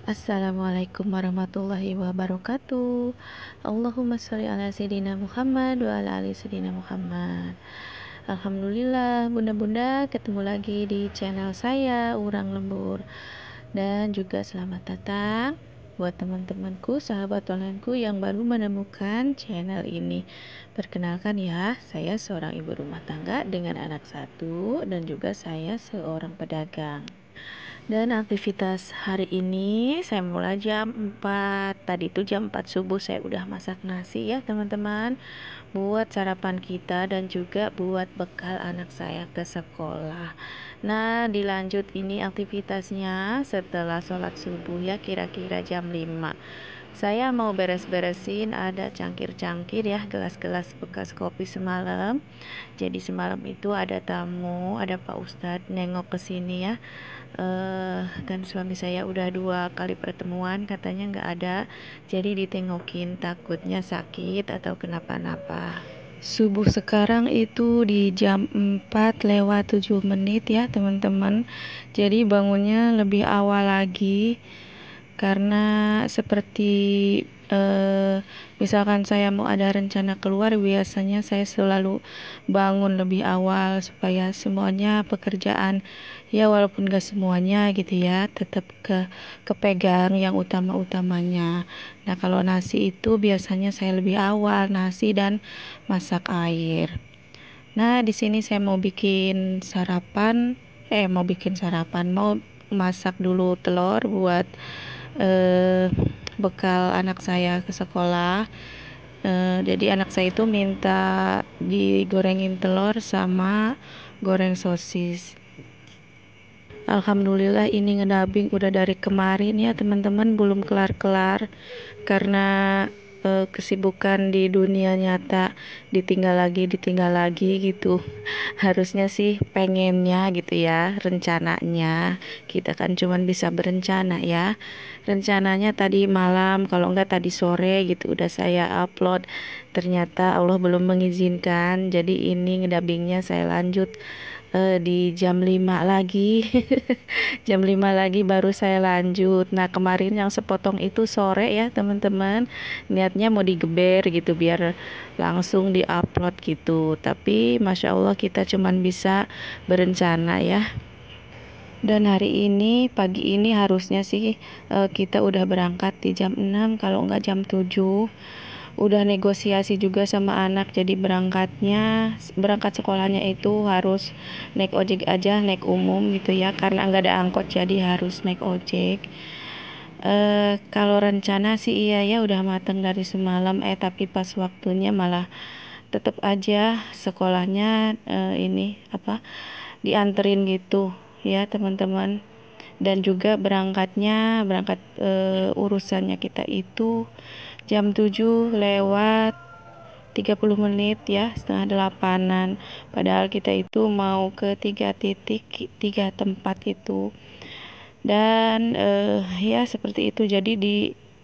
Assalamualaikum warahmatullahi wabarakatuh. Allahumma sholli ala sayyidina Muhammad wa ala ali sayyidina Muhammad. Alhamdulillah, bunda-bunda ketemu lagi di channel saya Urang Lembur. Dan juga selamat datang buat teman-temanku, sahabat onlineku yang baru menemukan channel ini. Perkenalkan ya, saya seorang ibu rumah tangga dengan anak satu dan juga saya seorang pedagang. Dan aktivitas hari ini saya mulai jam 4. Tadi itu jam 4 subuh saya udah masak nasi ya teman-teman, buat sarapan kita dan juga buat bekal anak saya ke sekolah. Nah, dilanjut ini aktivitasnya setelah sholat subuh ya, kira-kira jam 5. Saya mau beres-beresin, ada cangkir-cangkir ya, gelas-gelas bekas kopi semalam. Jadi semalam itu ada tamu, ada Pak Ustadz nengok ke sini ya. Dan suami saya udah 2 kali pertemuan katanya nggak ada, jadi ditengokin, takutnya sakit atau kenapa-napa. Subuh sekarang itu di jam 4 lewat 7 menit ya teman-teman, jadi bangunnya lebih awal lagi karena seperti misalkan saya mau ada rencana keluar, biasanya saya selalu bangun lebih awal supaya semuanya pekerjaan ya, walaupun gak semuanya gitu ya, tetap kepegang yang utama-utamanya. Nah, kalau nasi itu biasanya saya lebih awal nasi dan masak air. Nah, di sini saya mau bikin sarapan, mau masak dulu telur buat bekal anak saya ke sekolah. Jadi anak saya itu minta digorengin telur sama goreng sosis. Alhamdulillah ini ngedabing udah dari kemarin ya teman-teman, belum kelar-kelar karena kesibukan di dunia nyata, ditinggal lagi gitu. Harusnya sih pengennya gitu ya, rencananya kita kan cuman bisa berencana ya. Rencananya tadi malam, kalau enggak tadi sore gitu udah saya upload, ternyata Allah belum mengizinkan, jadi ini ngedabingnya saya lanjut di jam 5 lagi. Jam 5 lagi baru saya lanjut. Nah, kemarin yang sepotong itu sore ya teman-teman, niatnya mau digeber gitu biar langsung diupload gitu, tapi Masya Allah kita cuman bisa berencana ya. Dan hari ini, pagi ini harusnya sih kita udah berangkat di jam 6, kalau enggak jam 7. Udah negosiasi juga sama anak, jadi berangkat sekolahnya itu harus naik ojek aja, naik umum gitu ya, karena enggak ada angkot jadi harus naik ojek. Kalau rencana sih iya ya udah mateng dari semalam, tapi pas waktunya malah tetap aja sekolahnya dianterin gitu ya teman-teman. Dan juga berangkat urusannya kita itu jam 7 lewat 30 menit ya, setengah 8-an, padahal kita itu mau ke 3 tempat itu. Dan ya seperti itu, jadi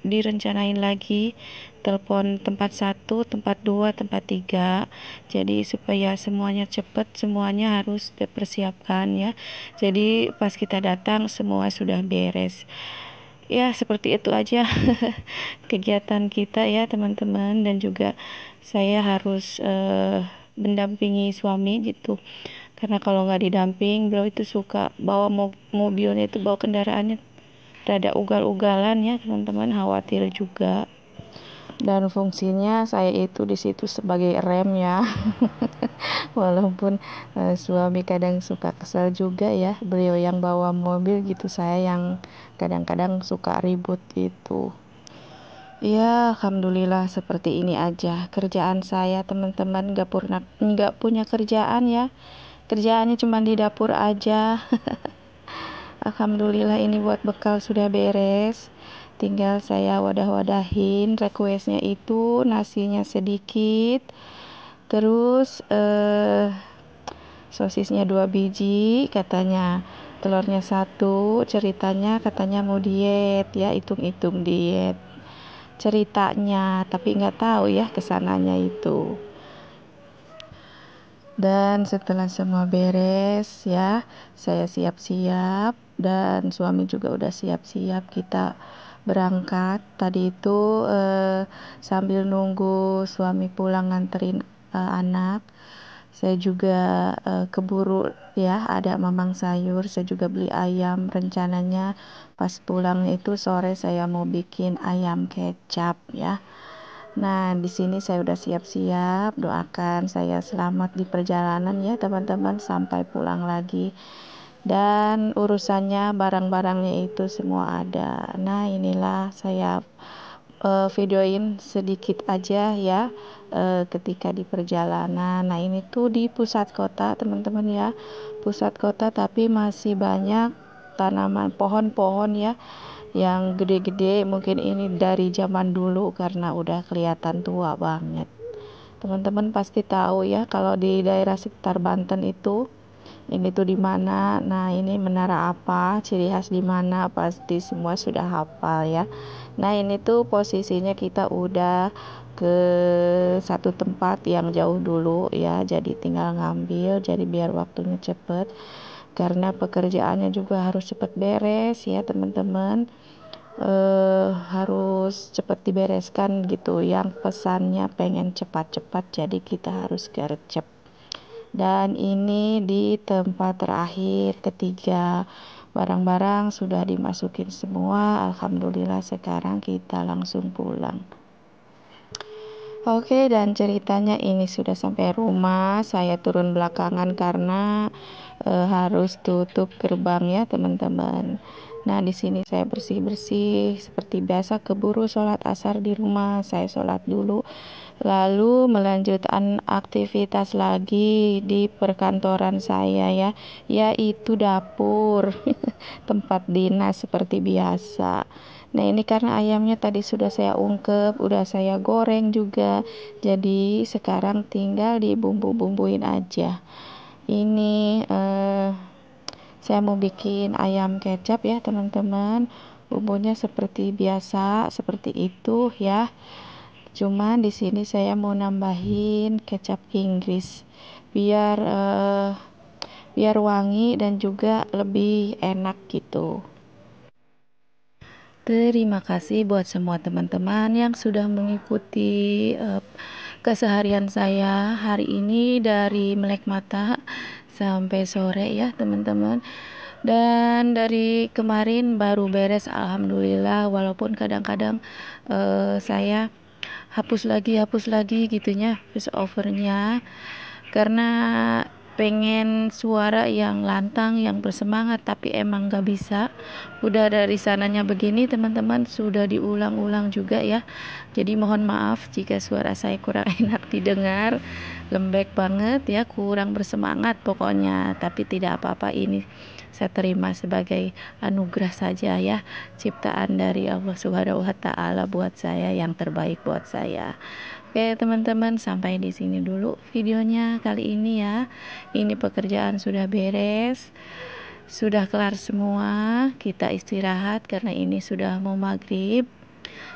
direncanain lagi, telepon tempat 1, tempat 2, tempat 3, jadi supaya semuanya cepet, semuanya harus dipersiapkan ya, jadi pas kita datang semua sudah beres ya. Seperti itu aja kegiatan kita ya teman-teman. Dan juga saya harus mendampingi suami gitu, karena kalau nggak didamping beliau itu suka bawa mobilnya, itu bawa kendaraannya rada ugal-ugalan ya teman-teman, khawatir juga. Dan fungsinya saya itu di situ sebagai rem ya. Walaupun suami kadang suka kesal juga ya, beliau yang bawa mobil gitu, saya yang kadang-kadang suka ribut gitu. Ya, alhamdulillah seperti ini aja kerjaan saya teman-teman, nggak punya kerjaan ya, kerjaannya cuma di dapur aja. Alhamdulillah ini buat bekal sudah beres, tinggal saya wadah-wadahin. Requestnya itu nasinya sedikit, terus sosisnya 2 biji katanya, telurnya 1. Ceritanya katanya mau diet ya, hitung-hitung diet ceritanya, tapi nggak tahu ya kesananya itu. Dan setelah semua beres ya, saya siap-siap dan suami juga udah siap-siap kita berangkat. Tadi itu sambil nunggu suami pulang nganterin anak, saya juga keburu ya, ada mamang sayur, saya juga beli ayam. Rencananya pas pulang itu sore saya mau bikin ayam kecap ya. Nah, di sini saya udah siap-siap, doakan saya selamat di perjalanan ya teman-teman sampai pulang lagi. Dan urusannya barang-barangnya itu semua ada. Nah, inilah saya videoin sedikit aja ya ketika di perjalanan. Nah, ini tuh di pusat kota teman-teman ya, pusat kota, tapi masih banyak tanaman pohon-pohon ya yang gede-gede. Mungkin ini dari zaman dulu karena udah kelihatan tua banget. Teman-teman pasti tahu ya kalau di daerah sekitar Banten itu ini tuh di mana. Nah, ini menara apa, ciri khas di mana, pasti semua sudah hafal ya. Nah, ini tuh posisinya kita udah ke satu tempat yang jauh dulu ya, jadi tinggal ngambil, jadi biar waktunya cepet karena pekerjaannya juga harus cepet beres ya teman-teman. Harus cepat dibereskan gitu, yang pesannya pengen cepat-cepat, jadi kita harus gercep. Dan ini di tempat terakhir ketiga, barang-barang sudah dimasukin semua, alhamdulillah sekarang kita langsung pulang. Oke, dan ceritanya ini sudah sampai rumah, saya turun belakangan karena harus tutup gerbang ya teman-teman. Nah, di sini saya bersih-bersih seperti biasa, keburu sholat asar di rumah, saya sholat dulu. Lalu melanjutkan aktivitas lagi di perkantoran saya ya, yaitu dapur, tempat dinas seperti biasa. Nah, ini karena ayamnya tadi sudah saya ungkep, udah saya goreng juga, jadi sekarang tinggal dibumbu-bumbuin aja. Ini saya mau bikin ayam kecap ya teman-teman. Bumbunya seperti biasa, seperti itu ya. Cuman di sini saya mau nambahin kecap Inggris biar biar wangi dan juga lebih enak gitu. Terima kasih buat semua teman-teman yang sudah mengikuti keseharian saya hari ini dari melek mata sampai sore ya teman-teman. Dan dari kemarin baru beres alhamdulillah, walaupun kadang-kadang saya hapus lagi gitunya voice overnya karena pengen suara yang lantang, yang bersemangat, tapi emang gak bisa. Udah dari sananya begini teman-teman, sudah diulang-ulang juga ya. Jadi mohon maaf jika suara saya kurang enak didengar, lembek banget ya, kurang bersemangat pokoknya. Tapi tidak apa-apa, ini saya terima sebagai anugerah saja ya, ciptaan dari Allah Subhanahu wa taala buat saya, yang terbaik buat saya. Oke teman-teman, sampai di sini dulu videonya kali ini ya. Ini pekerjaan sudah beres, sudah kelar semua. Kita istirahat karena ini sudah mau maghrib.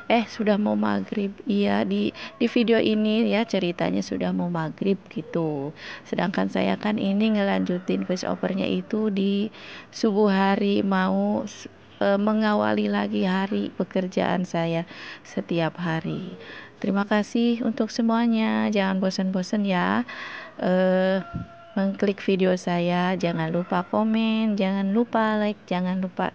Sudah mau maghrib. Iya, di video ini ya ceritanya sudah mau maghrib gitu. Sedangkan saya kan ini ngelanjutin voice overnya itu di subuh hari, mau mengawali lagi hari pekerjaan saya setiap hari. Terima kasih untuk semuanya. Jangan bosan-bosan ya mengklik video saya. Jangan lupa komen, jangan lupa like, jangan lupa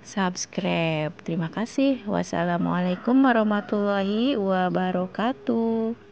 subscribe. Terima kasih. Wassalamualaikum warahmatullahi wabarakatuh.